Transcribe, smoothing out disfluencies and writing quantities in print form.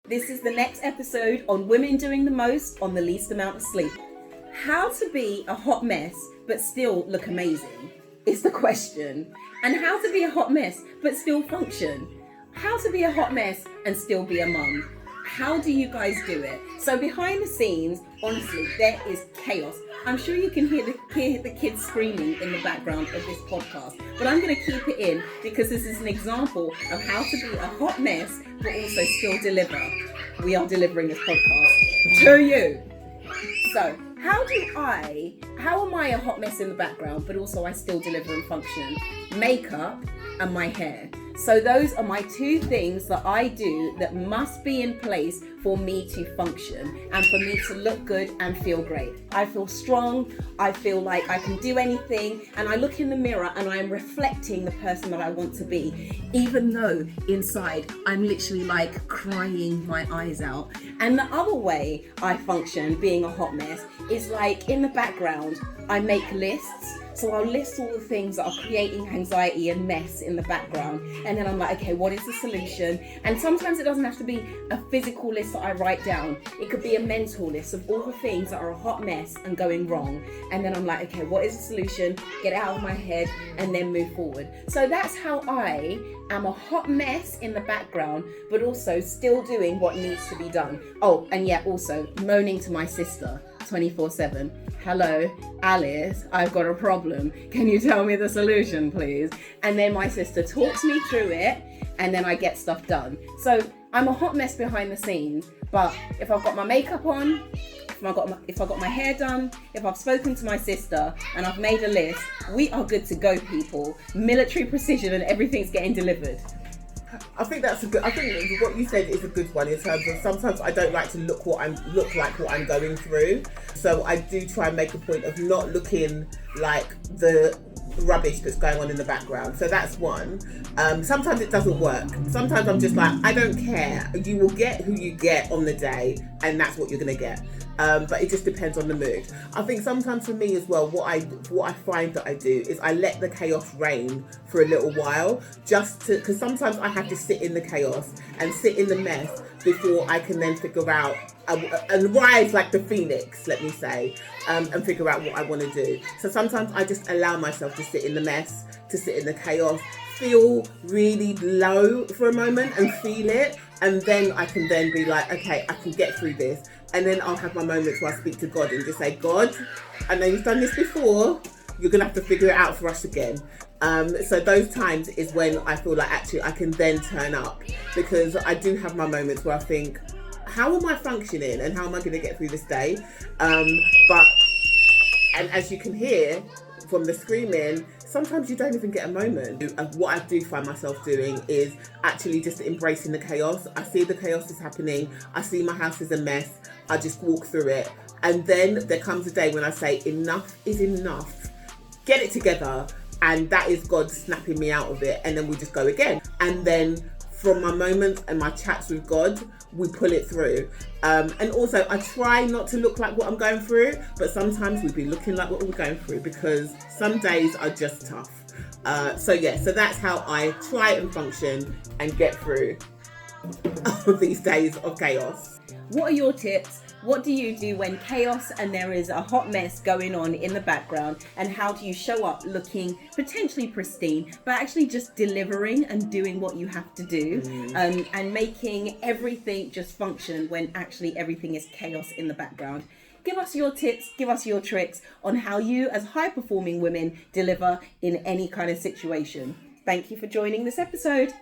This is the next episode on women doing the most on the least amount of sleep. How to be a hot mess but still look amazing is the question. And how to be a hot mess but still function. How to be a hot mess and still be a mum. How do you guys do it? So behind the scenes, honestly, there is chaos. I'm sure you can hear the kids screaming in the background of this podcast, but I'm going to keep it in because this is an example of how to be a hot mess but also still deliver. We are delivering this podcast to you. So how am I a hot mess in the background but also I still deliver and function? Makeup and my hair. So those are my two things that I do that must be in place for me to function and for me to look good and feel great. I feel strong, I feel like I can do anything, and I look in the mirror and I am reflecting the person that I want to be, even though inside I'm literally like crying my eyes out. And the other way I function being a hot mess is like in the background, I make lists. So I'll list all the things that are creating anxiety and mess in the background. And then I'm like, okay, what is the solution? And sometimes it doesn't have to be a physical list that I write down. It could be a mental list of all the things that are a hot mess and going wrong. And then I'm like, okay, what is the solution? Get it out of my head and then move forward. So that's how I am a hot mess in the background, but also still doing what needs to be done. Oh, and yeah, also moaning to my sister 24/7. Hello, Alice, I've got a problem. Can you tell me the solution, please? And then my sister talks me through it, and then I get stuff done. So I'm a hot mess behind the scenes, but if I've got my makeup on, if I've got my hair done, if I've spoken to my sister and I've made a list, we are good to go, people. Military precision and everything's getting delivered. I think what you said is a good one in terms of sometimes I don't like to look like what I'm going through. So I do try and make a point of not looking like the rubbish that's going on in the background. So that's one. Sometimes it doesn't work. Sometimes I'm just like, I don't care. You will get who you get on the day, and that's what you're gonna get. But it just depends on the mood. I think sometimes for me as well, what I find that I do is I let the chaos reign for a little while, because sometimes I have to sit in the chaos and sit in the mess before I can then figure out and rise like the phoenix, let me say, and figure out what I want to do. So sometimes I just allow myself to sit in the mess, to sit in the chaos, feel really low for a moment and feel it, and then I can then be like, okay, I can get through this. And then I'll have my moments where I speak to God and just say, God, I know you've done this before, you're gonna have to figure it out for us again. So those times is when I feel like actually I can then turn up, because I do have my moments where I think, how am I functioning and how am I gonna get through this day? And as you can hear from the screaming, sometimes you don't even get a moment. What I do find myself doing is actually just embracing the chaos. I see the chaos is happening. I see my house is a mess. I just walk through it. And then there comes a day when I say, enough is enough. Get it together. And that is God snapping me out of it. And then we just go again. And then from my moments and my chats with God, we pull it through. And also I try not to look like what I'm going through, but sometimes we be looking like what we're going through, because some days are just tough. So that's how I try and function and get through these days of chaos. What are your tips? What do you do when chaos and there is a hot mess going on in the background? And how do you show up looking potentially pristine, but actually just delivering and doing what you have to do, and making everything just function when actually everything is chaos in the background? Give us your tips, give us your tricks on how you as high-performing women deliver in any kind of situation. Thank you for joining this episode.